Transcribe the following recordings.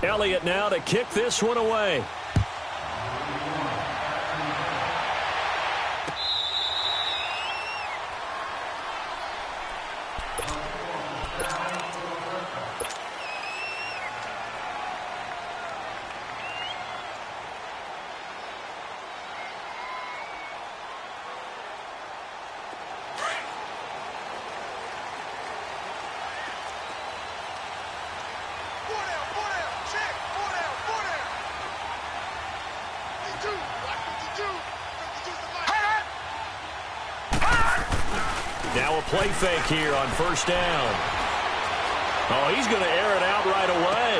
Elliott now to kick this one away. Now a play fake here on first down. Oh, he's going to air it out right away.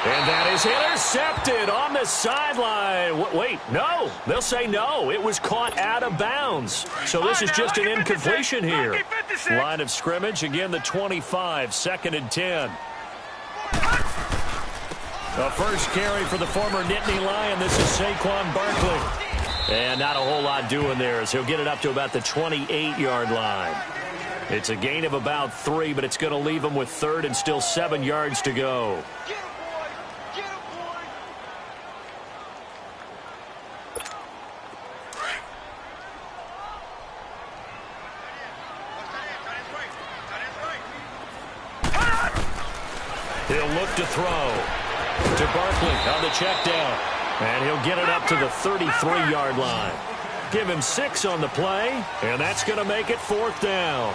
And that is intercepted on the sideline. Wait, no. They'll say no. It was caught out of bounds. So this is just an incompletion here. Line of scrimmage, again, the 25, 2nd and 10. The first carry for the former Nittany Lion. This is Saquon Barkley. And not a whole lot doing there as he'll get it up to about the 28-yard line. It's a gain of about 3, but it's going to leave him with 3rd and still 7 yards to go. He'll look to throw to Barkley on the check down. And he'll get it up to the 33-yard line. Give him 6 on the play, and that's going to make it 4th down.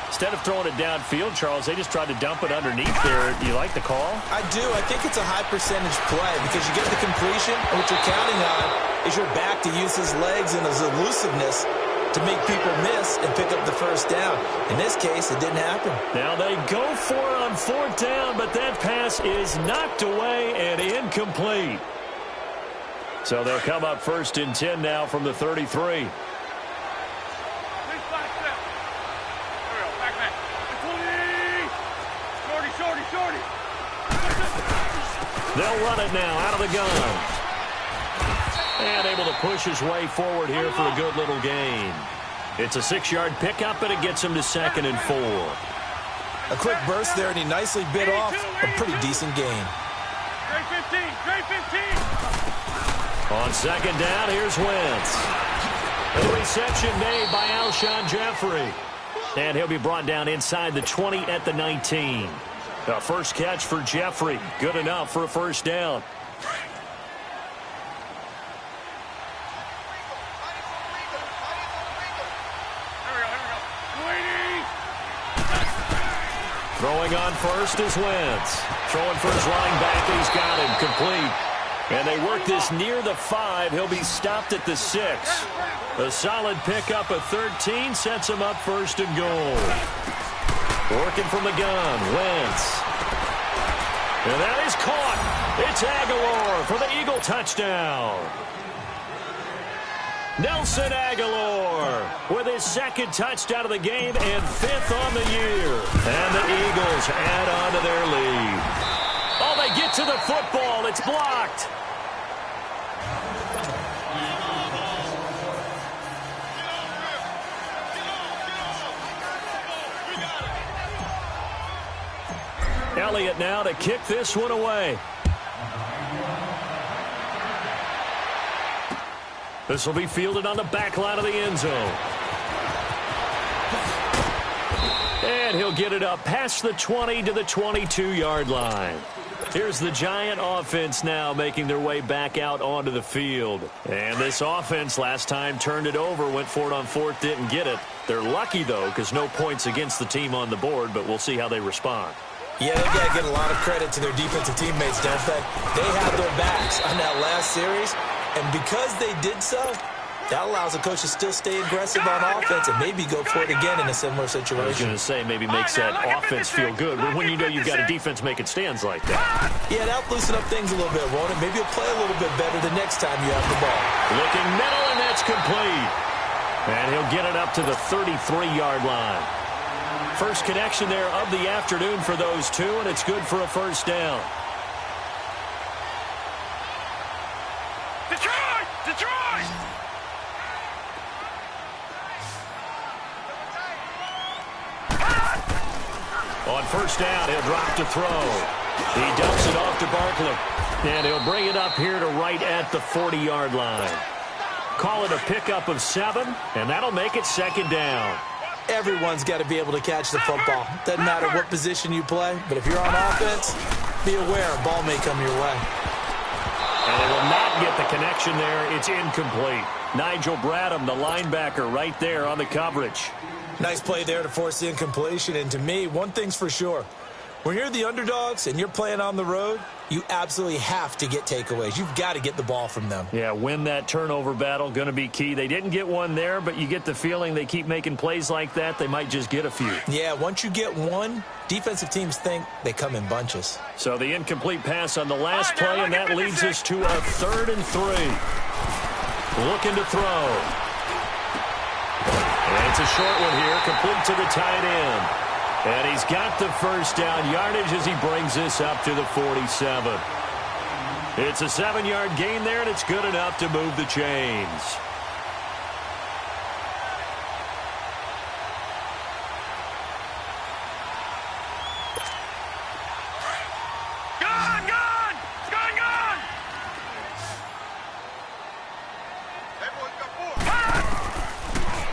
Instead of throwing it downfield, Charles, they just tried to dump it underneath there. Do you like the call? I do. I think it's a high-percentage play because you get the completion, and what you're counting on is your back to use his legs and his elusiveness to make people miss and pick up the first down. In this case, it didn't happen. Now they go for it on 4th down, but that pass is knocked away and incomplete. So they'll come up 1st and 10 now from the 33. They'll run it now out of the gun. And able to push his way forward here for a good little gain. It's a 6-yard pickup, and it gets him to 2nd and 4. A quick burst there, and he nicely bit off a pretty decent gain. Trey 15, Trey 15. On 2nd down, here's Wentz. The reception made by Alshon Jeffrey. And he'll be brought down inside the 20 at the 19. The first catch for Jeffrey. Good enough for a first down. Throwing on first is Wentz. Throwing for his running back, and he's got him complete. And they work this near the 5. He'll be stopped at the 6. A solid pickup of 13 sets him up 1st and goal. Working from the gun, Wentz. And that is caught. It's Aguilar for the Eagle touchdown. Nelson Aguilar with his 2nd touchdown of the game and 5th on the year. And the Eagles add on to their lead. Oh, they get to the football. It's blocked. Elliott now to kick this one away. This will be fielded on the back line of the end zone. And he'll get it up past the 20 to the 22-yard line. Here's the Giant offense now making their way back out onto the field. And this offense last time turned it over, went for it on 4th, didn't get it. They're lucky, though, because no points against the team on the board, but we'll see how they respond. Yeah, they got to get a lot of credit to their defensive teammates, don't they? They had their backs on that last series, and because they did so, that allows the coach to still stay aggressive on offense and maybe go for it again in a similar situation. I was going to say maybe makes that offense feel good, but when you know you've got a defense making stands like that. Yeah, that'll loosen up things a little bit, won't it? Maybe you'll play a little bit better the next time you have the ball. Looking middle, and that's complete. And he'll get it up to the 33-yard line. First connection there of the afternoon for those two, and it's good for a first down. Detroit! Detroit! On first down, he'll drop to throw. He dumps it off to Barkley. And he'll bring it up here to right at the 40-yard line. Call it a pickup of 7, and that'll make it second down. Everyone's got to be able to catch the football. Doesn't matter what position you play, but if you're on offense, be aware a ball may come your way. And they will not get the connection there. It's incomplete. Nigel Bradham, the linebacker, right there on the coverage. Nice play there to force the incompletion. And to me, one thing's for sure. When you're the underdogs and you're playing on the road, you absolutely have to get takeaways. You've got to get the ball from them. Yeah, win that turnover battle, going to be key. They didn't get one there, but you get the feeling they keep making plays like that, they might just get a few. Yeah, once you get one, defensive teams think they come in bunches. So the incomplete pass on the last play, and that leads us to a 3rd and 3. Looking to throw. And it's a short one here, complete to the tight end. And he's got the first down yardage as he brings this up to the 47. It's a 7-yard gain there, and it's good enough to move the chains.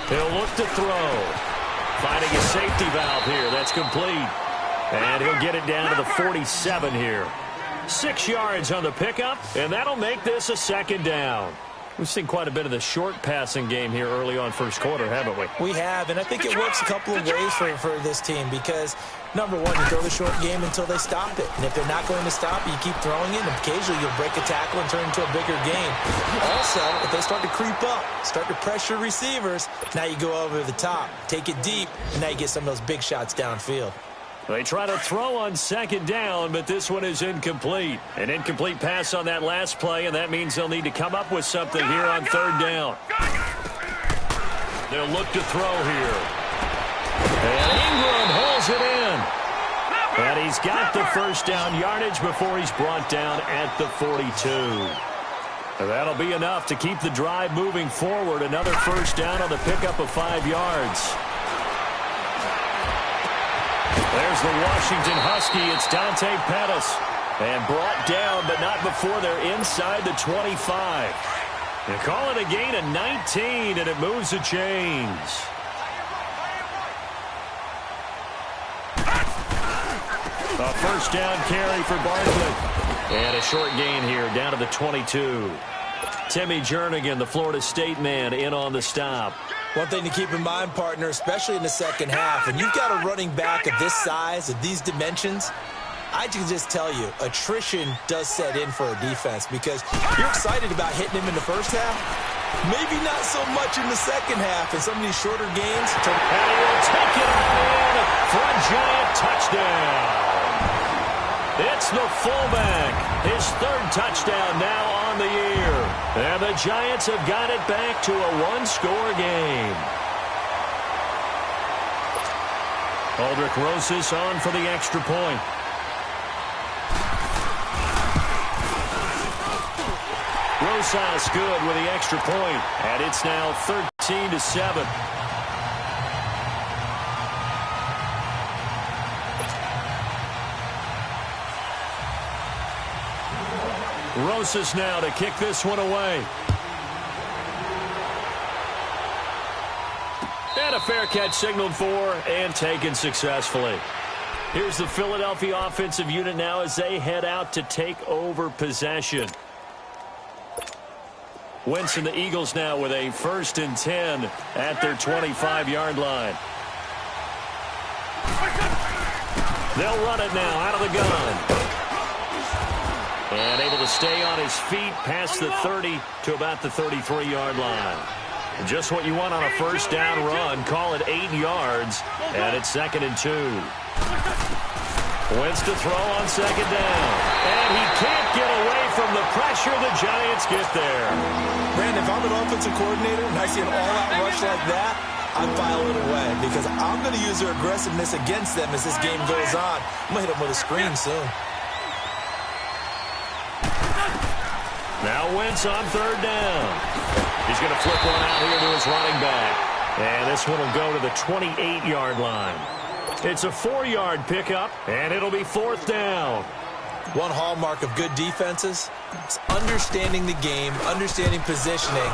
He'll look to throw. Finding a safety valve here. That's complete. And he'll get it down to the 47 here. 6 yards on the pickup, and that'll make this a second down. We've seen quite a bit of the short passing game here early on first quarter, haven't we? We have, and I think it works a couple of ways for this team because, number one, you throw the short game until they stop it. And if they're not going to stop it, you keep throwing it, and occasionally you'll break a tackle and turn it into a bigger game. Also, if they start to creep up, start to pressure receivers, now you go over the top, take it deep, and now you get some of those big shots downfield. They try to throw on second down, but this one is incomplete. An incomplete pass on that last play, and that means they'll need to come up with something here on 3rd down. They'll look to throw here. And Ingram holds it in. And he's got the first down yardage before he's brought down at the 42. And that'll be enough to keep the drive moving forward. Another first down on the pickup of 5 yards. There's the Washington Husky. It's Dante Pettis. And brought down, but not before they're inside the 25. They call it a gain of 19, and it moves the chains. A first down carry for Barkley. And a short gain here, down to the 22. Timmy Jernigan, the Florida State man, in on the stop. One thing to keep in mind, partner, especially in the second half, and you've got a running back of this size, of these dimensions, I can just tell you, attrition does set in for a defense because you're excited about hitting him in the first half. Maybe not so much in the second half in some of these shorter games. And he will take it all in for a giant touchdown. It's the fullback. His 3rd touchdown now on the year. And the Giants have got it back to a 1-score game. Aldrich Rosas on for the extra point. Rosas good with the extra point. And it's now 13-7. Rosas now to kick this one away. And a fair catch signaled for and taken successfully. Here's the Philadelphia offensive unit now as they head out to take over possession. Wentz and the Eagles now with a 1st and 10 at their 25-yard line. They'll run it now out of the gun. And able to stay on his feet past the 30 to about the 33-yard line. Just what you want on a first down run. Call it 8 yards. And it's 2nd and 2. Wentz to throw on second down. And he can't get away from the pressure. The Giants get there. Brandon, if I'm an offensive coordinator and I see an all-out rush like that, I file it away because I'm going to use their aggressiveness against them as this game goes on. I'm going to hit them with a screen soon. Now Wentz on 3rd down. He's going to flip one out here to his running back. And this one will go to the 28-yard line. It's a 4-yard pickup, and it'll be 4th down. One hallmark of good defenses is understanding the game, understanding positioning,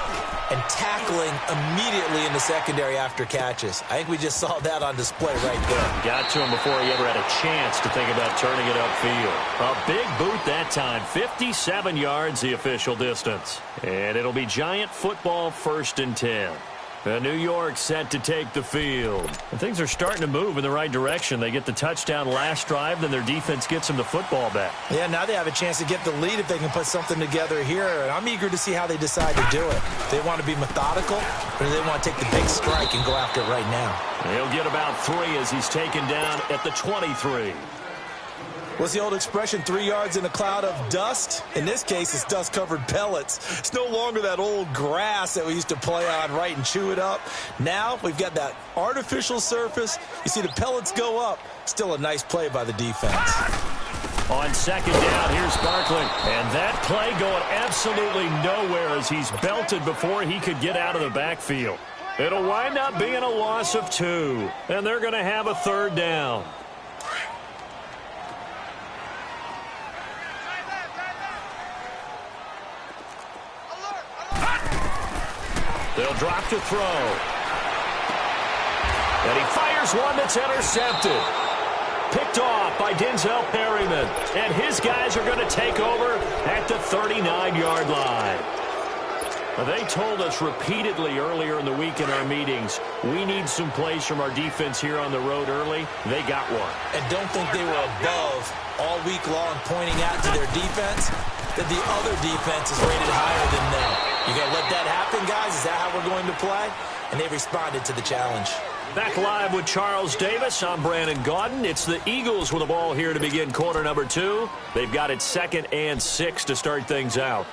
and tackling immediately in the secondary after catches. I think we just saw that on display right there. Got to him before he ever had a chance to think about turning it upfield. A big boot that time. 57 yards the official distance. And it'll be Giant football 1st and 10. New York set to take the field. And things are starting to move in the right direction. They get the touchdown last drive, then their defense gets them the football back. Yeah, now they have a chance to get the lead if they can put something together here. And I'm eager to see how they decide to do it. They want to be methodical, or do they want to take the big strike and go after it right now? He'll get about 3 as he's taken down at the 23. What's the old expression, 3 yards in a cloud of dust? In this case, it's dust-covered pellets. It's no longer that old grass that we used to play on, right, and chew it up. Now we've got that artificial surface. You see the pellets go up. Still a nice play by the defense. On 2nd down, here's Barkley. And that play going absolutely nowhere as he's belted before he could get out of the backfield. It'll wind up being a loss of 2. And they're going to have a 3rd down. They'll drop to throw. And he fires one that's intercepted. Picked off by Denzel Perryman. And his guys are going to take over at the 39-yard line. They told us repeatedly earlier in the week in our meetings, we need some plays from our defense here on the road early. They got one. And don't think they were above all week long pointing out to their defense that the other defense is rated higher than them. You got to let that happen, guys? Is that how we're going to play? And they responded to the challenge. Back live with Charles Davis. I'm Brandon Gaudin. It's the Eagles with the ball here to begin quarter number 2. They've got it 2nd and 6 to start things out.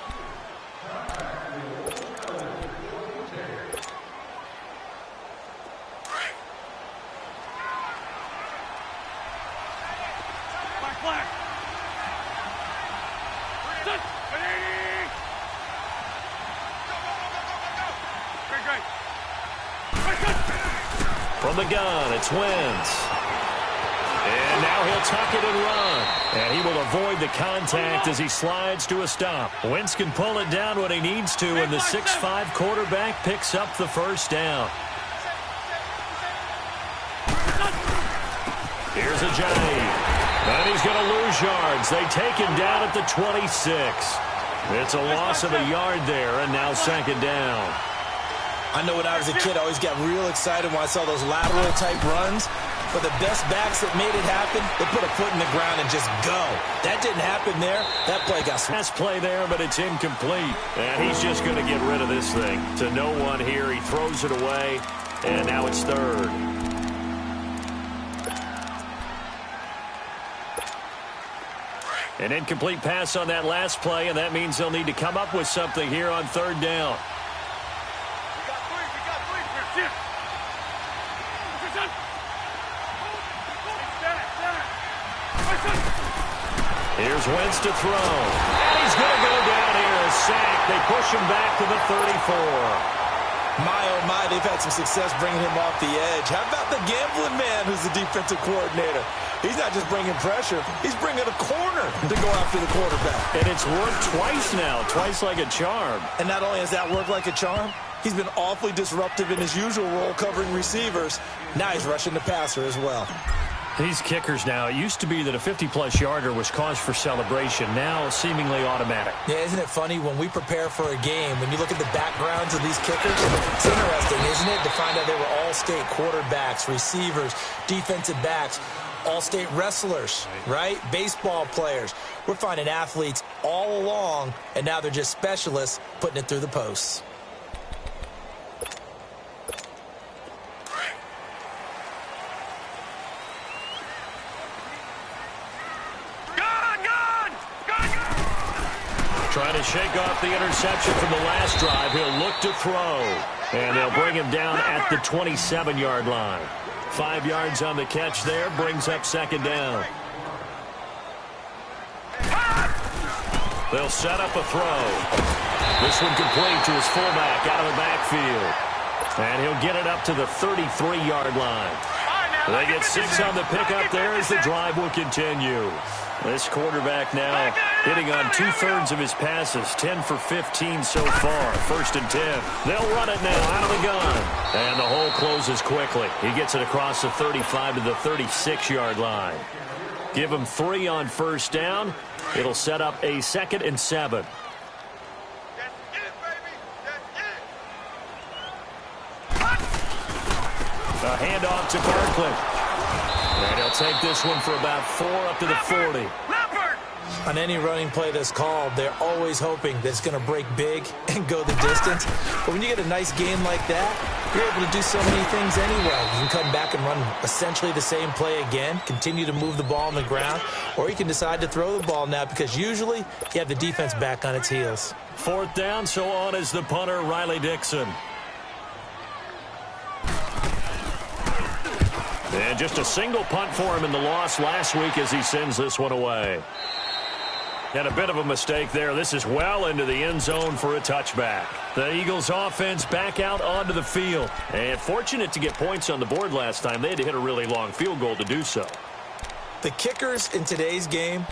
From the gun, it's Wentz. And now he'll tuck it and run. And he will avoid the contact as he slides to a stop. Wentz can pull it down when he needs to, and the 6'5" quarterback picks up the 1st down. Here's a Ajayi. And he's going to lose yards. They take him down at the 26. It's a loss of a yard there, and now 2nd down. I know when I was a kid, I always got real excited when I saw those lateral-type runs. But the best backs that made it happen, they put a foot in the ground and just go. That didn't happen there. That play got smashed. Last play there, but it's incomplete. And he's just going to get rid of this thing. To no one here. He throws it away, and now it's 3rd. An incomplete pass on that last play, and that means they'll need to come up with something here on 3rd down. Here's Wentz to throw. And he's going to go down here. A sack. They push him back to the 34. My, oh, my, they've had some success bringing him off the edge. How about the gambling man who's the defensive coordinator? He's not just bringing pressure. He's bringing a corner to go after the quarterback. And it's worked twice now. Twice like a charm. And not only has that worked like a charm, he's been awfully disruptive in his usual role covering receivers. Now he's rushing the passer as well. These kickers now, it used to be that a 50-plus yarder was cause for celebration. Now seemingly automatic. Yeah, isn't it funny when we prepare for a game, when you look at the backgrounds of these kickers, it's interesting, isn't it, to find out they were all-state quarterbacks, receivers, defensive backs, all-state wrestlers, right? Baseball players. We're finding athletes all along, and now they're just specialists putting it through the posts. Trying to shake off the interception from the last drive. He'll look to throw. And they'll bring him down at the 27-yard line. 5 yards on the catch there. Brings up 2nd down. They'll set up a throw. This one complete to his fullback out of the backfield. And he'll get it up to the 33-yard line. They get 6 on the pickup there as the drive will continue. This quarterback now hitting on 2/3 of his passes, 10 for 15 so far. 1st and 10. They'll run it now out of the gun. And the hole closes quickly. He gets it across the 35 to the 36-yard line. Give him 3 on 1st down. It'll set up a 2nd and 7. A handoff to Barkley. And he'll take this one for about 4 up to the 40. On any running play that's called, they're always hoping that it's going to break big and go the distance. But when you get a nice game like that, you're able to do so many things anyway. You can come back and run essentially the same play again, continue to move the ball on the ground, or you can decide to throw the ball now because usually you have the defense back on its heels. 4th down, so on is the punter, Riley Dixon. And just a single punt for him in the loss last week as he sends this one away. And a bit of a mistake there. This is well into the end zone for a touchback. The Eagles offense back out onto the field. And fortunate to get points on the board last time. They had to hit a really long field goal to do so. The kickers in today's game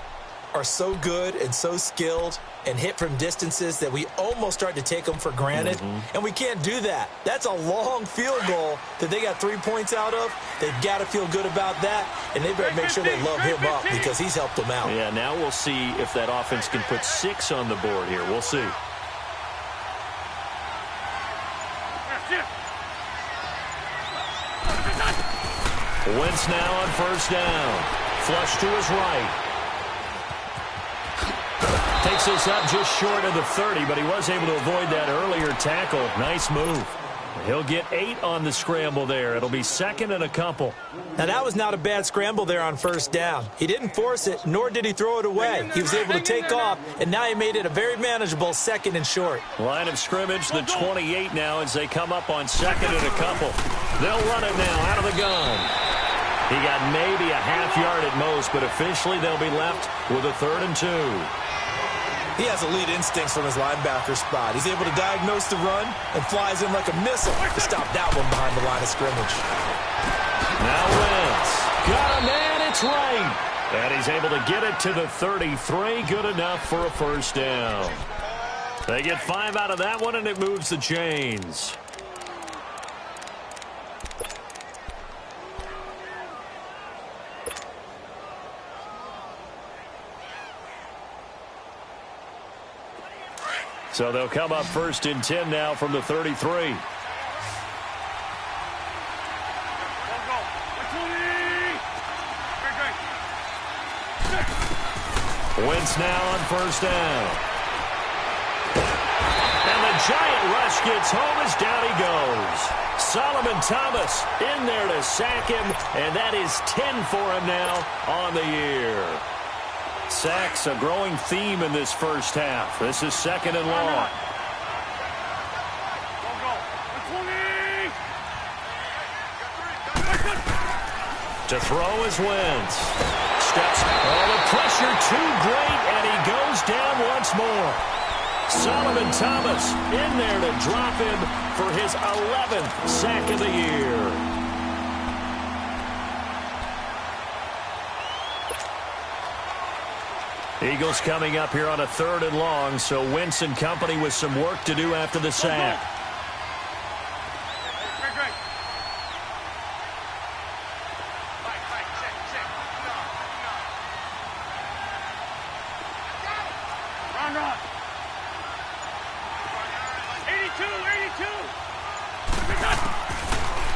are so good and so skilled and hit from distances that we almost start to take them for granted. And we can't do that. That's a long field goal that they got 3 points out of. They've got to feel good about that, and they better make sure they love him up because he's helped them out. Yeah, now we'll see if that offense can put 6 on the board here. We'll see. Wentz now on 1st down. Flush to his right. Takes this up just short of the 30, but he was able to avoid that earlier tackle. Nice move. He'll get 8 on the scramble there. It'll be 2nd and a couple. Now, that was not a bad scramble there on 1st down. He didn't force it, nor did he throw it away. He was able to take off, and now he made it a very manageable 2nd and short. Line of scrimmage, the 28 now as they come up on 2nd and a couple. They'll run it now out of the gun. He got maybe a half yard at most, but officially they'll be left with a 3rd and 2. He has elite instincts from his linebacker spot. He's able to diagnose the run and flies in like a missile to stop that one behind the line of scrimmage. Now Wentz. Got a man, it's right. And he's able to get it to the 33. Good enough for a 1st down. They get 5 out of that one, and it moves the chains. So they'll come up 1st and 10 now from the 33. Wentz now on 1st down. And the giant rush gets home as down he goes. Solomon Thomas in there to sack him, and that is 10 for him now on the year. Sacks, a growing theme in this 1st half. This is 2nd and long. To throw is Wentz. Steps. Oh, the pressure too great, and he goes down once more. Solomon Thomas in there to drop him for his 11th sack of the year. Eagles coming up here on a 3rd and long, so Wentz and company with some work to do after the sack.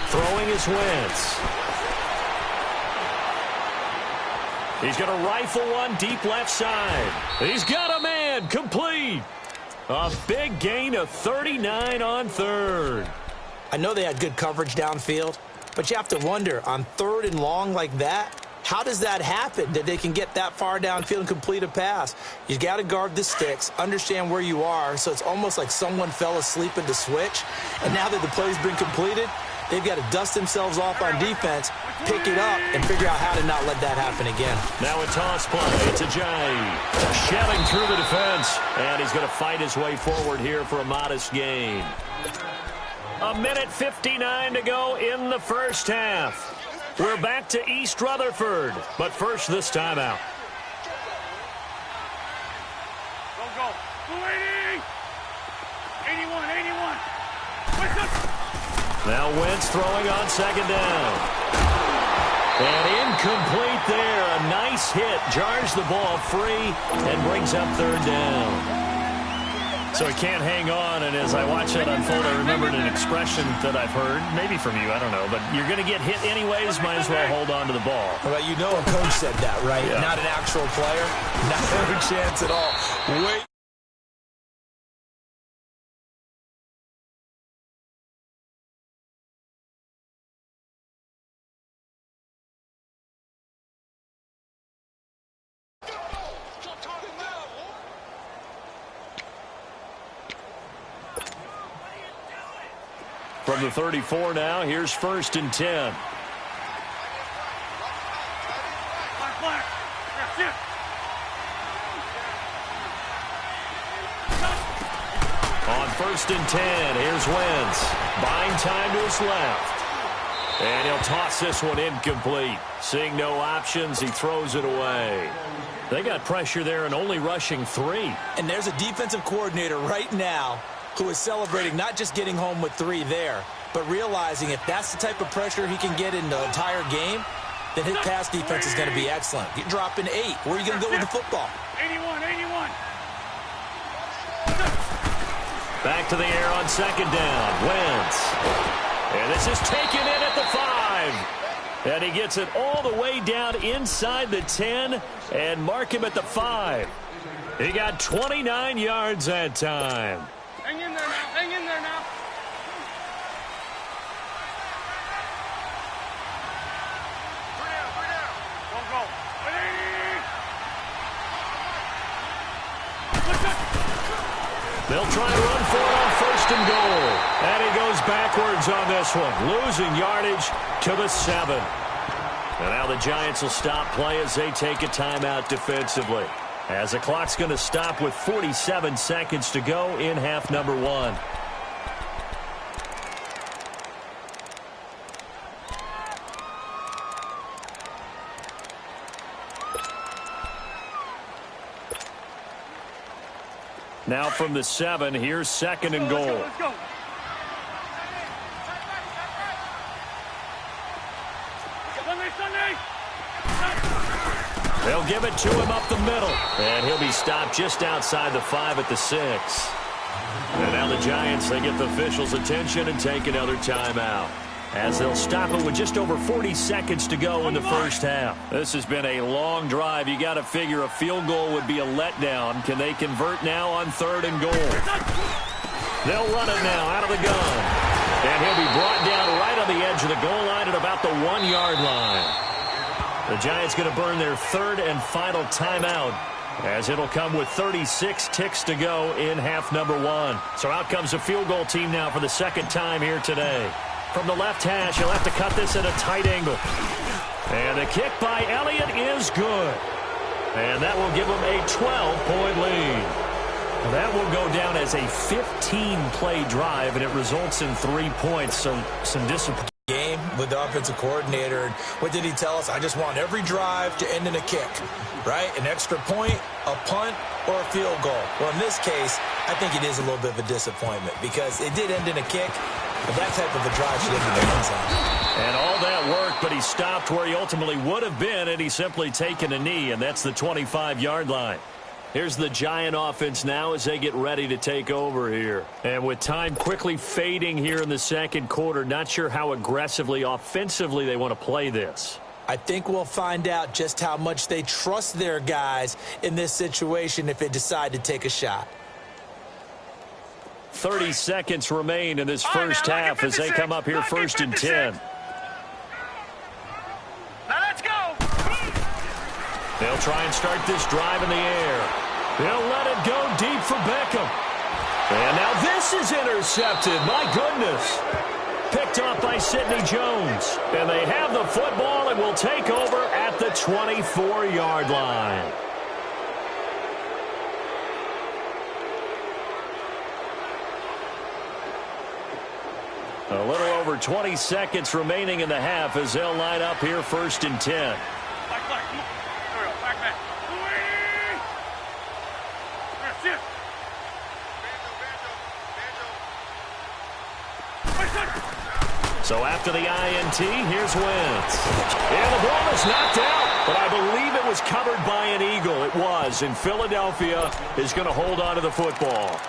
Throwing is Wentz. He's going to rifle one deep left side. He's got a man, complete. A big gain of 39 on 3rd. I know they had good coverage downfield, but you have to wonder, on 3rd and long like that, how does that happen, that they can get that far downfield and complete a pass? You got to guard the sticks, understand where you are, so it's almost like someone fell asleep at the switch, and now that the play's been completed, they've got to dust themselves off on defense, pick it up, and figure out how to not let that happen again. Now a toss play to Jay. Shelling through the defense, and he's going to fight his way forward here for a modest gain. 1:59 to go in the 1st half. We're back to East Rutherford, but first this timeout. 280. 81, 81. Now Wentz throwing on second down. And incomplete there. A nice hit. Jars the ball free and brings up third down. So he can't hang on, and as I watch that unfold, I remembered an expression that I've heard, maybe from you, I don't know, but you're going to get hit anyways, might as well hold on to the ball. Well, you know a coach said that, right? Yeah. Not an actual player. Not a chance at all. Wait. From the 34 now, here's 1st and 10. Black. That's it. On 1st and 10, here's Wentz. Buying time to his left. And he'll toss this one incomplete. Seeing no options, he throws it away. They got pressure there and only rushing 3. And there's a defensive coordinator right now who is celebrating not just getting home with 3 there, but realizing if that's the type of pressure he can get in the entire game, then his pass defense is going to be excellent. You're dropping 8. Where are you going to go with the football? 81, 81. Back to the air on second down. Wentz. And this is taken in at the 5. And he gets it all the way down inside the 10 and mark him at the 5. He got 29 yards that time. Hang in there now. Hang in there now. Don't go. 180. They'll try to run for it on 1st and goal. And he goes backwards on this one, losing yardage to the 7. And now the Giants will stop play as they take a timeout defensively. As the clock's going to stop with 47 seconds to go in half number 1. Now from the 7, here's 2nd and goal. Let's go. Sunday. They'll give it to him up the middle. And he'll be stopped just outside the 5 at the 6. And now the Giants, they get the officials' attention and take another timeout. As they'll stop it with just over 40 seconds to go in the first half. This has been a long drive. You got to figure a field goal would be a letdown. Can they convert now on 3rd and goal? They'll run it now out of the gun. And he'll be brought down right on the edge of the goal line at about the 1-yard line. The Giants going to burn their 3rd and final timeout as it'll come with 36 ticks to go in half number 1. So out comes the field goal team now for the 2nd time here today. From the left hash, he'll have to cut this at a tight angle. And the kick by Elliott is good. And that will give him a 12-point lead. That will go down as a 15-play drive, and it results in 3 points. So some disappointment. Game with the offensive coordinator. What did he tell us? I just want every drive to end in a kick, right? An extra point, a punt, or a field goal. Well, in this case, I think it is a little bit of a disappointment because it did end in a kick, but that type of a drive should end in the end zone. And all that work, but he stopped where he ultimately would have been, and he's simply taken a knee, and that's the 25-yard line. Here's the Giant offense now as they get ready to take over here. And with time quickly fading here in the second quarter, not sure how aggressively, offensively they want to play this. I think we'll find out just how much they trust their guys in this situation if they decide to take a shot. 30 seconds remain in this first half as they come up here 1st and 10. Now let's go. They'll try and start this drive in the air. They'll let it go deep for Beckham. And now this is intercepted. My goodness. Picked off by Sidney Jones. And they have the football and will take over at the 24-yard line. A little over 20 seconds remaining in the half as they'll line up here 1st and 10. Black, come on. There we go. Back. That's it. So after the INT, here's Wentz. And the ball is knocked out, but I believe it was covered by an Eagle. It was, and Philadelphia is going to hold on to the football.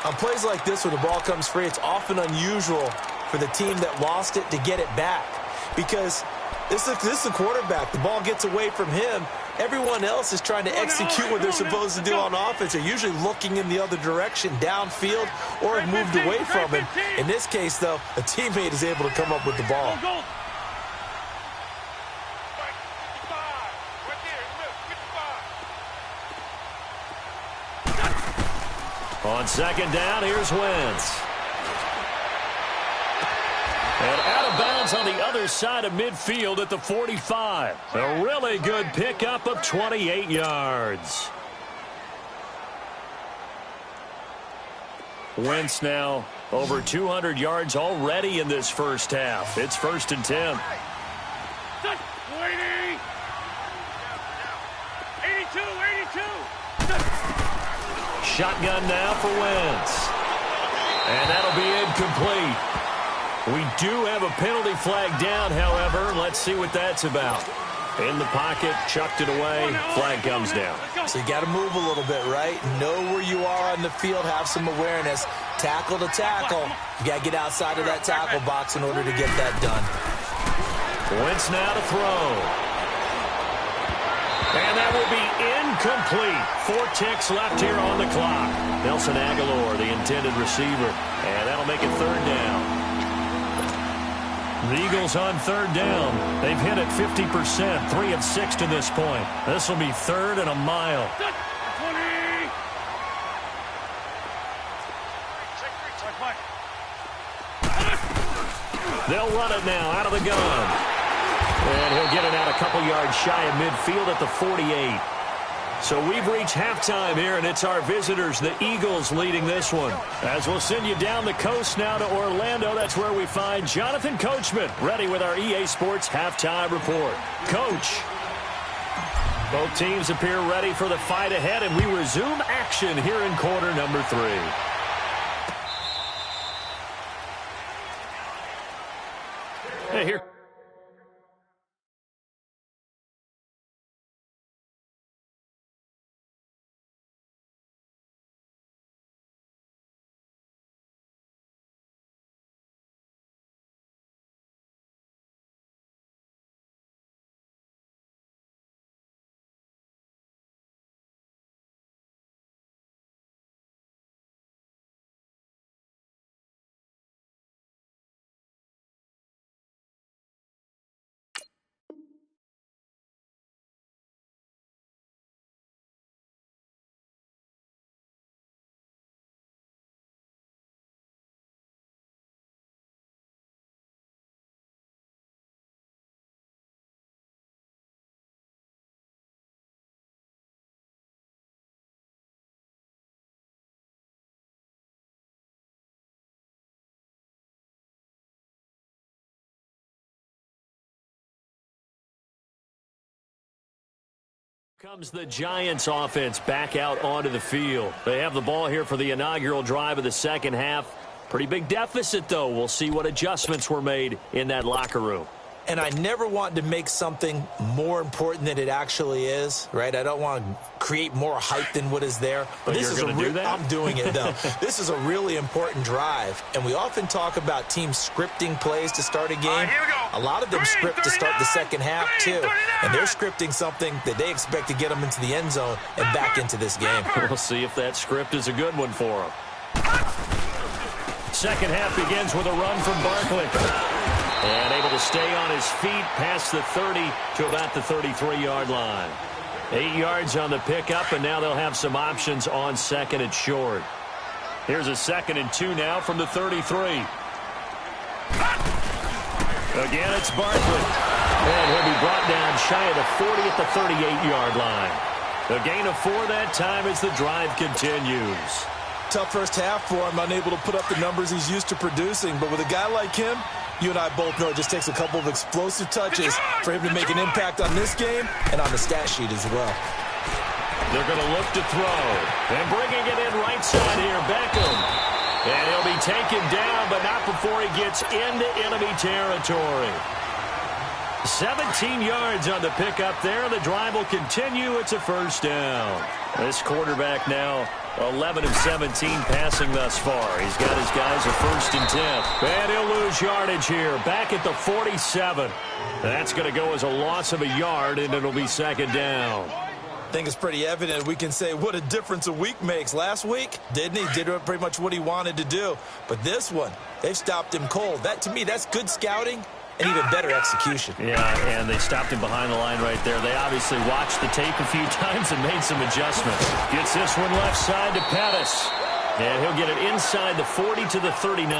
On plays like this where the ball comes free, it's often unusual for the team that lost it to get it back. Because this is the quarterback. The ball gets away from him. Everyone else is trying to execute what they're supposed to do on offense. They're usually looking in the other direction, downfield, or have moved away from him. In this case, though, a teammate is able to come up with the ball. On second down, here's Wentz. And out of bounds on the other side of midfield at the 45. A really good pickup of 28 yards. Wentz now over 200 yards already in this first half. It's 1st and 10. 82. Shotgun now for Wentz. And that'll be incomplete. We do have a penalty flag down, however. Let's see what that's about. In the pocket, chucked it away, flag comes down. So you got to move a little bit, right? Know where you are on the field, have some awareness. Tackle to tackle. You got to get outside of that tackle box in order to get that done. Wentz now to throw. And that will be incomplete. 4 ticks left here on the clock. Nelson Aguilar, the intended receiver. And that'll make it 3rd down. The Eagles on 3rd down. They've hit it 50%, 3 of 6 to this point. This will be 3rd and a mile. 20. They'll run it now out of the gun. And he'll get it out a couple yards shy of midfield at the 48. So we've reached halftime here, and it's our visitors, the Eagles, leading this one. As we'll send you down the coast now to Orlando, that's where we find Jonathan Coachman, ready with our EA Sports halftime report. Coach. Both teams appear ready for the fight ahead, and we resume action here in quarter number 3. Hey, here. Comes the Giants offense back out onto the field. They have the ball here for the inaugural drive of the second half. Pretty big deficit, though. We'll see what adjustments were made in that locker room. And I never want to make something more important than it actually is, right? I don't want to create more hype than what is there. But this is I'm doing it, though. This is a really important drive. And we often talk about teams scripting plays to start a game. A lot of them script to start the second half, too. And they're scripting something that they expect to get them into the end zone and back into this game. We'll see if that script is a good one for them. Second half begins with a run from Barkley. And able to stay on his feet past the 30 to about the 33-yard line. 8 yards on the pickup, and now they'll have some options on second and short. Here's a 2nd and 2 now from the 33. Again, it's Barkley. And he'll be brought down shy of the 40 at the 38-yard line. A gain of 4 that time as the drive continues. Tough first half for him, unable to put up the numbers he's used to producing. But with a guy like him, you and I both know it just takes a couple of explosive touches for him to make an impact on this game and on the stat sheet as well. They're going to look to throw. And bringing it in right side here, Beckham. And he'll be take him down, but not before he gets into enemy territory. 17 yards on the pickup there. The drive will continue. It's a first down. This quarterback now 11 of 17 passing thus far. He's got his guys a 1st and 10. And he'll lose yardage here. Back at the 47. That's going to go as a loss of a yard, and it'll be 2nd down. I think it's pretty evident. We can say what a difference a week makes. Last week, did pretty much what he wanted to do. But this one, they've stopped him cold. That, to me, that's good scouting and even better execution. Yeah, and they stopped him behind the line right there. They obviously watched the tape a few times and made some adjustments. Gets this one left side to Pettis. And he'll get it inside the 40 to the 39.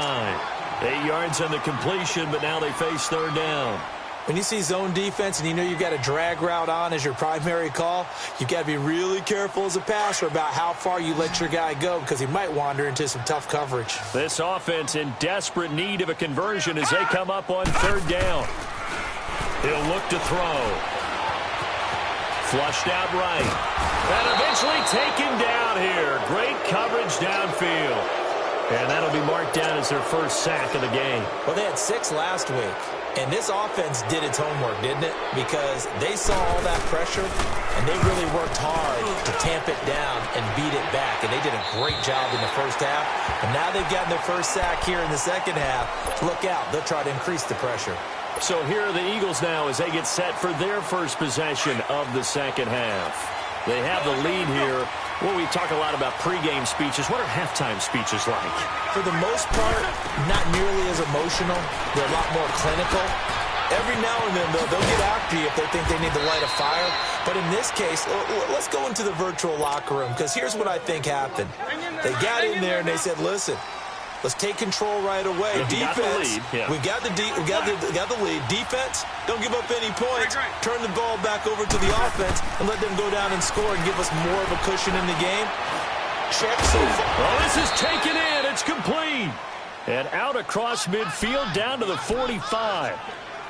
8 yards on the completion, but now they face 3rd down. When you see zone defense and you know you've got a drag route on as your primary call, you've got to be really careful as a passer about how far you let your guy go because he might wander into some tough coverage. This offense in desperate need of a conversion as they come up on 3rd down. He'll look to throw. Flushed out right. And eventually taken down here. Great coverage downfield. And that'll be marked down as their 1st sack of the game. Well, they had 6 last week. And this offense did its homework, didn't it? Because they saw all that pressure, and they really worked hard to tamp it down and beat it back. And they did a great job in the 1st half. And now they've gotten their 1st sack here in the 2nd half. Look out. They'll try to increase the pressure. So here are the Eagles now as they get set for their 1st possession of the 2nd half. They have the lead here. Well, we talk a lot about pregame speeches. What are halftime speeches like? For the most part, not nearly as emotional. They're a lot more clinical. Every now and then, they'll get after you if they think they need to light a fire. But in this case, let's go into the virtual locker room, because here's what I think happened. They got in there and they said, listen, let's take control right away. Defense, we got the lead. Defense, don't give up any points. Turn the ball back over to the offense and let them go down and score and give us more of a cushion in the game. Check so far. Well, this is taken in. It's complete. And out across midfield down to the 45.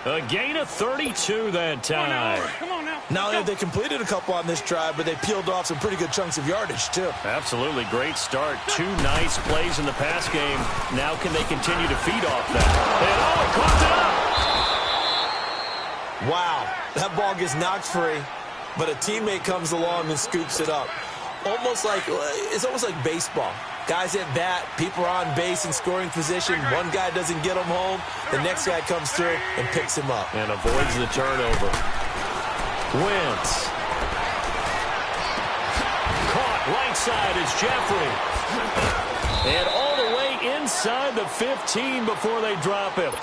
A gain of 32 that time. Come on now. Not only have they completed a couple on this drive, but they peeled off some pretty good chunks of yardage, too. Absolutely. Great start. 2 nice plays in the pass game. Now can they continue to feed off that? And caught it up. Wow. That ball gets knocked free, but a teammate comes along and scoops it up. It's almost like baseball. Guys at bat, people are on base in scoring position. One guy doesn't get him home. The next guy comes through and picks him up. And avoids the turnover. Wentz. Caught right side is Jeffrey. And all the way inside the 15 before they drop him.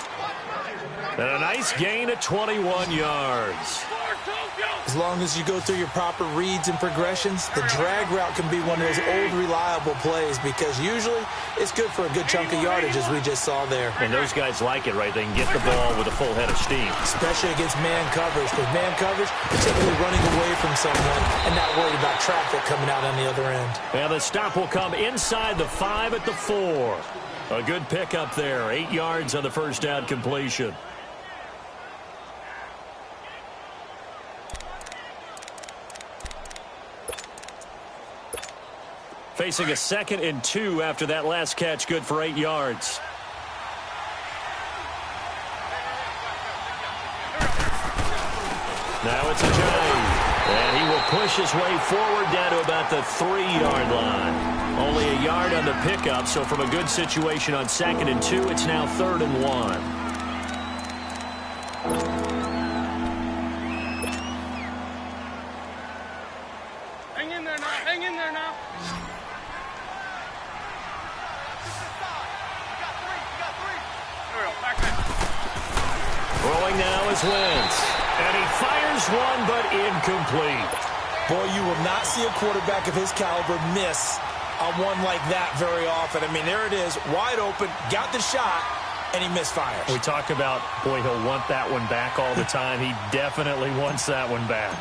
And a nice gain of 21 yards. As long as you go through your proper reads and progressions, the drag route can be one of those old reliable plays because usually it's good for a good chunk of yardage, as we just saw there. And those guys like it, right? They can get the ball with a full head of steam. Especially against man coverage. Because man coverage, you're typically running away from someone and not worried about traffic coming out on the other end. And the stop will come inside the 5 at the 4. A good pickup there. 8 yards on the 1st down completion. Facing a 2nd and 2 after that last catch, good for 8 yards. Now it's a Ajayi, and he will push his way forward down to about the 3-yard line. Only a yard on the pickup, so from a good situation on 2nd and 2, it's now 3rd and 1. Hang in there now. Hang in there now. Throwing now is Wentz. And he fires one, but incomplete. Boy, you will not see a quarterback of his caliber miss on one like that very often. I mean, there it is, wide open, got the shot, and he misfires. We talk about, boy, he'll want that one back all the time. He definitely wants that one back.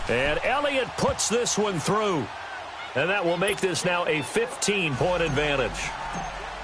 And Elliott puts this one through. And that will make this now a 15-point advantage.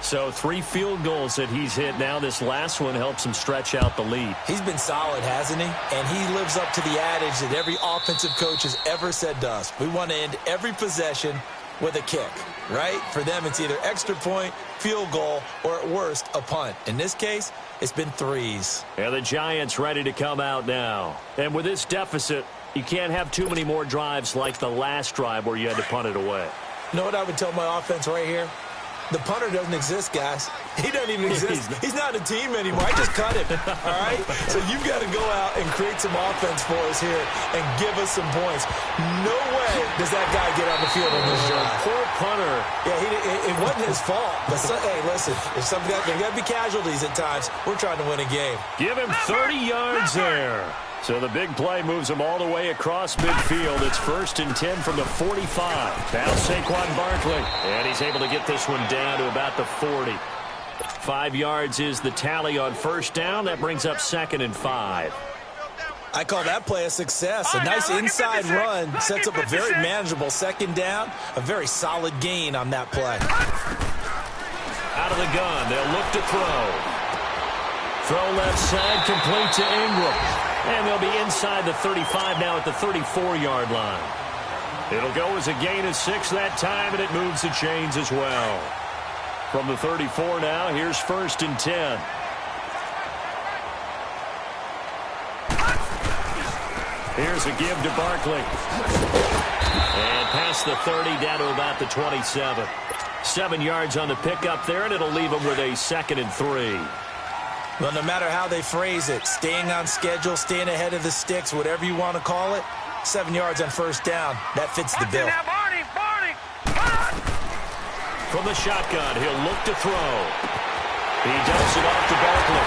So 3 field goals that he's hit now. This last one helps him stretch out the lead. He's been solid, hasn't he? And he lives up to the adage that every offensive coach has ever said to us. We want to end every possession with a kick, right? For them, it's either extra point, field goal, or at worst, a punt. In this case, it's been threes. And the Giants ready to come out now. And with this deficit, you can't have too many more drives like the last drive where you had to punt it away. You know what I would tell my offense right here? The punter doesn't exist, guys. He doesn't even exist. He's not a team anymore. I just cut him, all right? So you've got to go out and create some offense for us here and give us some points. No way does that guy get on the field on this drive. Poor punter. Yeah, it wasn't his fault. But hey, listen, if something there got to be casualties at times. We're trying to win a game. Give him 30 yards there. So the big play moves him all the way across midfield. It's 1st and 10 from the 45. Now Saquon Barkley. And he's able to get this one down to about the 40. 5 yards is the tally on first down. That brings up 2nd and 5. I call that play a success. A nice inside run sets up a very manageable 2nd down. A very solid gain on that play. Out of the gun. They'll look to throw. Throw left side, complete to Ingram. And they'll be inside the 35 now at the 34-yard line. It'll go as a gain of 6 that time, and it moves the chains as well. From the 34 now, here's 1st and 10. Here's a give to Barkley. And past the 30 down to about the 27. 7 yards on the pickup there, and it'll leave them with a 2nd and 3. Well, no matter how they phrase it, staying on schedule, staying ahead of the sticks, whatever you want to call it, 7 yards on first down, that fits the bill. From the shotgun, he'll look to throw. He dumps it off to Barkley.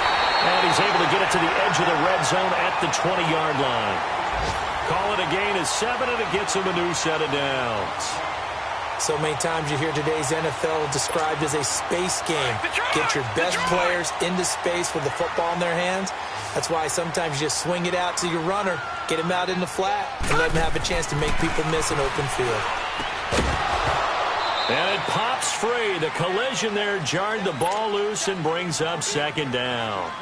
And he's able to get it to the edge of the red zone at the 20-yard line. Call it a gain of 7, and it gets him a new set of downs. So many times you hear today's NFL described as a space game. Get your best players into space with the football in their hands. That's why sometimes you just swing it out to your runner, get him out in the flat, and let him have a chance to make people miss an open field. And it pops free. The collision there jarred the ball loose and brings up 2nd down.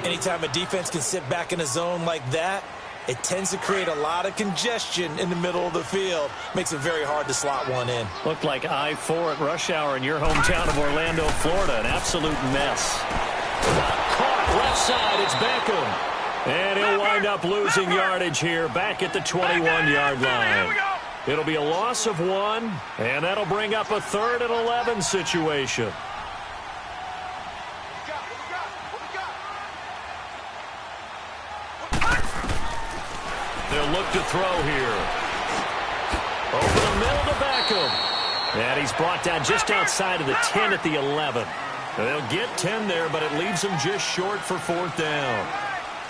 Anytime a defense can sit back in a zone like that, it tends to create a lot of congestion in the middle of the field. Makes it very hard to slot one in. Looked like I-4 at rush hour in your hometown of Orlando, Florida. An absolute mess. Caught left side. It's Beckham. And he'll wind up losing yardage here back at the 21-yard line. It'll be a loss of 1, and that'll bring up a 3rd and 11 situation. They'll look to throw here. Over the middle to Beckham. And he's brought down just outside of the 10 at the 11. They'll get 10 there, but it leaves them just short for 4th down.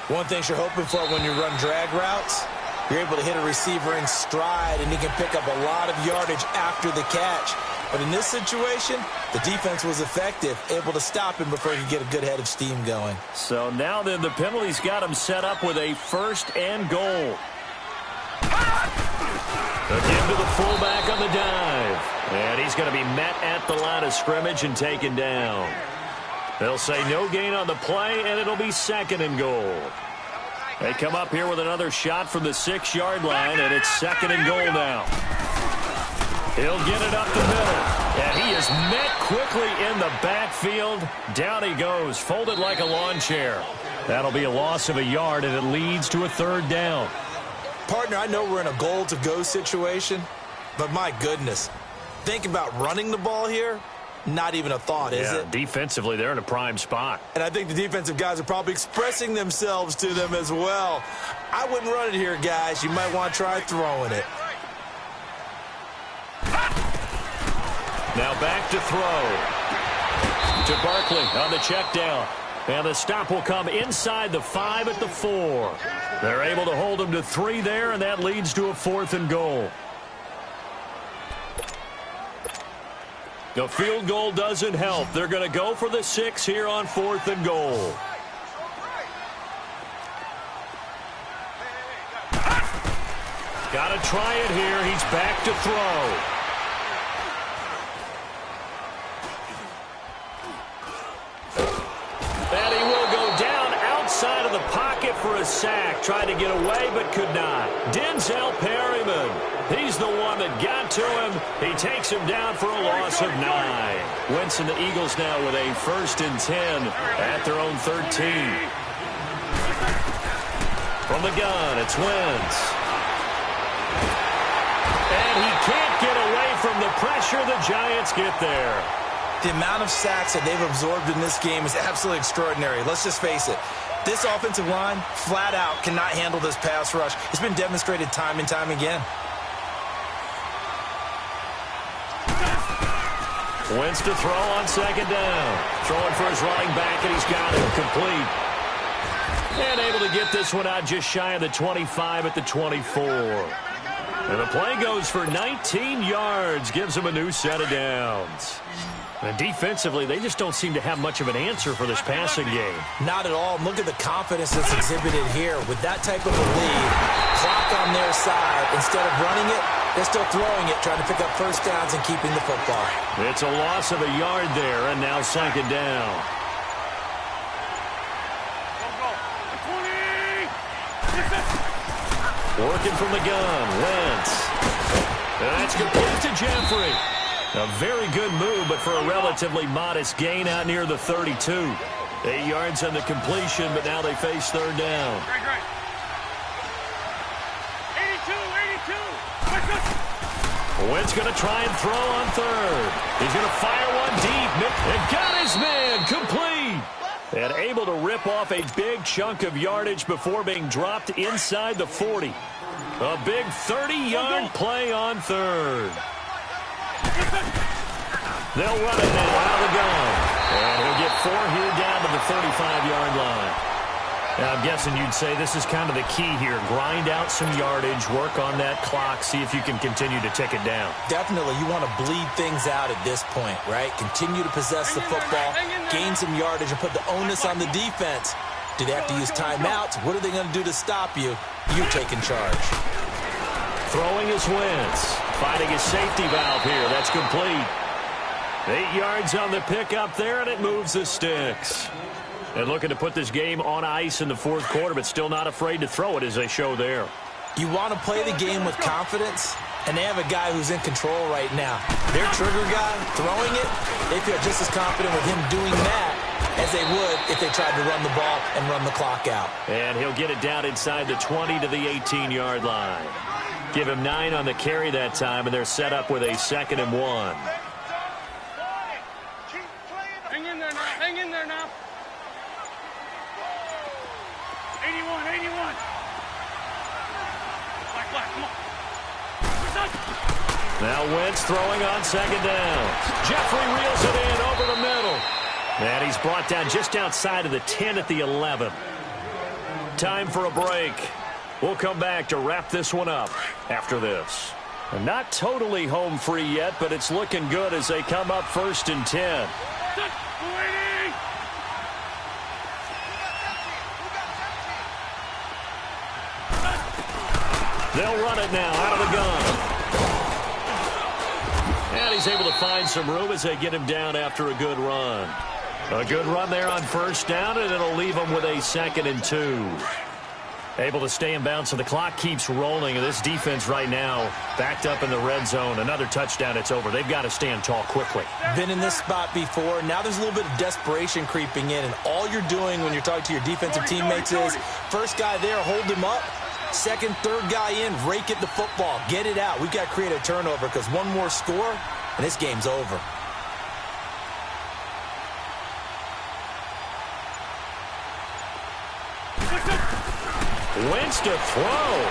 One thing you're hoping for when you run drag routes, you're able to hit a receiver in stride, and he can pick up a lot of yardage after the catch. But in this situation, the defense was effective, able to stop him before he could get a good head of steam going. So now then the penalty's got him set up with a 1st and goal. Again to the fullback on the dive. And he's going to be met at the line of scrimmage and taken down. They'll say no gain on the play, and it'll be 2nd and goal. They come up here with another shot from the 6-yard line, and it's 2nd and goal now. He'll get it up the middle, and he is met quickly in the backfield. Down he goes, folded like a lawn chair. That'll be a loss of a yard, and it leads to a 3rd down. Partner, I know we're in a goal-to-go situation, but my goodness, think about running the ball here. Not even a thought, is it? Defensively, they're in a prime spot. And I think the defensive guys are probably expressing themselves to them as well. I wouldn't run it here, guys. You might want to try throwing it. Now back to throw. To Barkley on the check down. And the stop will come inside the 5 at the 4. They're able to hold him to 3 there, and that leads to a 4th and goal. The field goal doesn't help. They're going to go for the 6 here on 4th and goal. Got to try it here. He's back to throw. And he will go down outside of the pocket for a sack. Tried to get away, but could not. Denzel Perryman. He's the one that got to him. He takes him down for a loss of 9. Wentz and the Eagles now with a 1st and 10 at their own 13. From the gun, it's Wentz. And he can't get away from the pressure. The Giants get there. The amount of sacks that they've absorbed in this game is absolutely extraordinary. Let's just face it. This offensive line, flat out, cannot handle this pass rush. It's been demonstrated time and time again. Wentz to throw on 2nd down. Throwing for his running back, and he's got it complete. And able to get this one out just shy of the 25 at the 24. And the play goes for 19 yards. Gives him a new set of downs. And defensively, they just don't seem to have much of an answer for this passing game. Not at all. Look at the confidence that's exhibited here. With that type of a lead, clock on their side, instead of running it, they're still throwing it, trying to pick up 1st downs and keeping the football. It's a loss of a yard there, and now 2nd down. Working from the gun, Wentz. And that's complete to Jeffrey. A very good move, but for a relatively modest gain out near the 32. 8 yards on the completion, but now they face 3rd down. Right. 82. Wentz going to try and throw on 3rd. He's going to fire one deep. And got his man complete. And able to rip off a big chunk of yardage before being dropped inside the 40. A big 30-yard play on 3rd. They'll run it now out of the gun. And he'll get 4 here down to the 35-yard line. Now, I'm guessing you'd say this is kind of the key here. Grind out some yardage, work on that clock, see if you can continue to tick it down. Definitely. You want to bleed things out at this point, right? Continue to possess the football, gain some yardage, and put the onus on the defense. Do they have to use timeouts? What are they going to do to stop you? You taking charge. Throwing is Wentz. Finding a safety valve here. That's complete. 8 yards on the pickup there, and it moves the sticks. And looking to put this game on ice in the 4th quarter, but still not afraid to throw it as they show there. You want to play the game with confidence, and they have a guy who's in control right now. Their trigger guy, throwing it, they feel just as confident with him doing that as they would if they tried to run the ball and run the clock out. And he'll get it down inside the 20 to the 18-yard line. Give him 9 on the carry that time, and they're set up with a 2nd and 1. Hang in there now. 81. Black, come on. Now Wentz throwing on 2nd down. Jeffrey reels it in over the middle. And he's brought down just outside of the 10 at the 11. Time for a break. We'll come back to wrap this one up after this. And not totally home free yet, but it's looking good as they come up 1st and 10. They'll run it now out of the gun. And he's able to find some room as they get him down after a good run. A good run there on 1st down, and it'll leave him with a 2nd and 2. Able to stay in bounds, so the clock keeps rolling. And this defense right now backed up in the red zone. Another touchdown, it's over. They've got to stand tall quickly. Been in this spot before. Now there's a little bit of desperation creeping in. And all you're doing when you're talking to your defensive teammates is, first guy there, hold him up. 2nd, 3rd guy in, rake at the football. Get it out. We've got to create a turnover because one more score, and this game's over. Wentz to throw.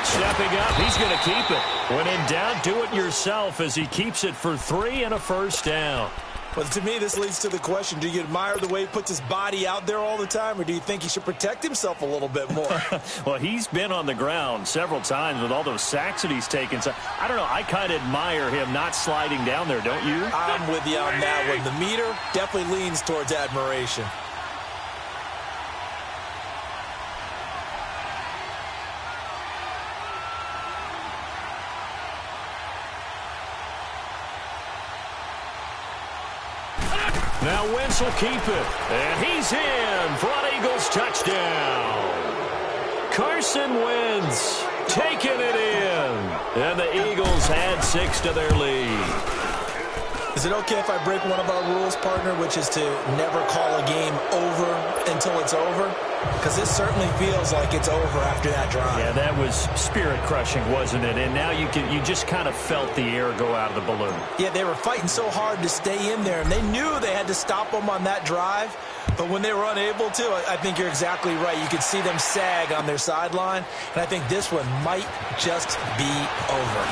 Stepping up, he's going to keep it. When in doubt, do it yourself as he keeps it for 3 and a 1st down. Well, to me, this leads to the question, do you admire the way he puts his body out there all the time, or do you think he should protect himself a little bit more? Well, he's been on the ground several times with all those sacks that he's taken. So, I don't know, I kind of admire him not sliding down there, don't you? I'm with you on that one. The meter definitely leans towards admiration. Now Wentz will keep it. And he's in. Front Eagles touchdown. Carson Wentz taking it in. And the Eagles add 6 to their lead. Is it okay if I break one of our rules, partner, which is to never call a game over until it's over? Because this certainly feels like it's over after that drive. Yeah, that was spirit-crushing, wasn't it? And now you just kind of felt the air go out of the balloon. Yeah, they were fighting so hard to stay in there, and they knew they had to stop them on that drive. But when they were unable to, I think you're exactly right. You could see them sag on their sideline, and I think this one might just be over.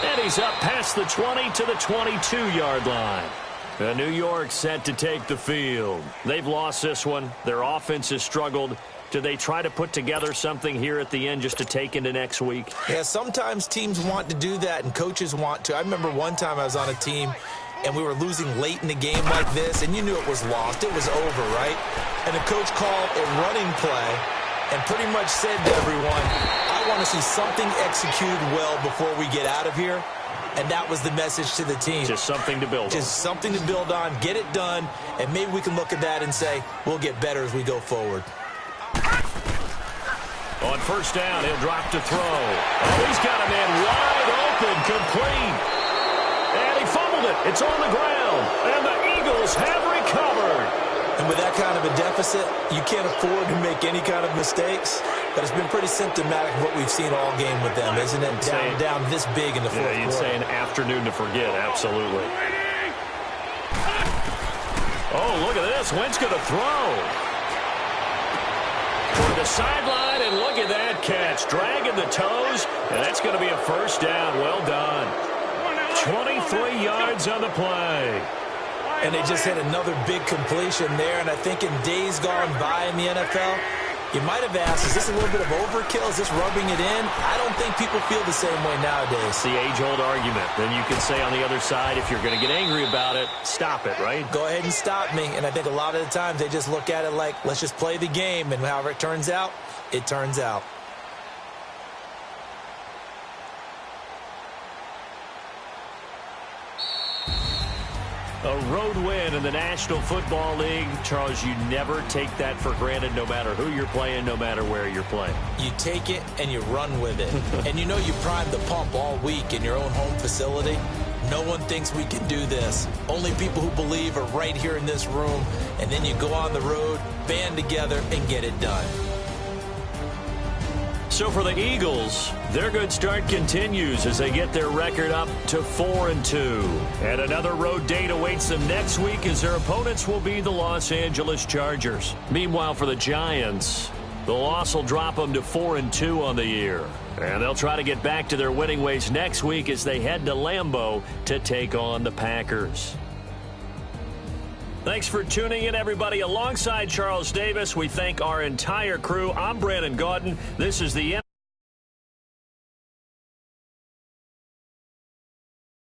And he's up past the 20 to the 22-yard line. New York set to take the field. They've lost this one. Their offense has struggled. Do they try to put together something here at the end just to take into next week? Yeah, sometimes teams want to do that, and coaches want to. I remember one time I was on a team, and we were losing late in the game like this, and you knew it was lost. It was over, right? And the coach called a running play and pretty much said to everyone, I want to see something executed well before we get out of here. And that was the message to the team. Just something to build on. Just something to build on, get it done, and maybe we can look at that and say, we'll get better as we go forward. On first down, he'll drop to throw. Oh, he's got a man wide open, complete. And he fumbled it. It's on the ground. And the Eagles have recovered. And with that kind of a deficit, you can't afford to make any kind of mistakes. But it's been pretty symptomatic of what we've seen all game with them, isn't it? Down this big in the fourth quarter. You'd say an afternoon to forget, absolutely. Oh, look at this. Wentz going to throw. Toward the sideline, and look at that catch. Dragging the toes, and that's going to be a first down. Well done. 23 yards on the play. And they just had another big completion there. And I think in days gone by in the NFL, you might have asked, is this a little bit of overkill? Is this rubbing it in? I don't think people feel the same way nowadays. It's the age-old argument. Then you can say on the other side, if you're going to get angry about it, stop it, right? Go ahead and stop me. And I think a lot of the times they just look at it like, let's just play the game. And however it turns out, it turns out. A road win in the National Football League. Charles, you never take that for granted no matter who you're playing, no matter where you're playing. You take it and you run with it. And you know you primed the pump all week in your own home facility. No one thinks we can do this. Only people who believe are right here in this room. And then you go on the road, band together, and get it done. So for the Eagles, their good start continues as they get their record up to 4-2. And another road date awaits them next week as their opponents will be the Los Angeles Chargers. Meanwhile, for the Giants, the loss will drop them to 4-2 on the year. And they'll try to get back to their winning ways next week as they head to Lambeau to take on the Packers. Thanks for tuning in, everybody. Alongside Charles Davis, we thank our entire crew. I'm Brandon Gaudin. This is the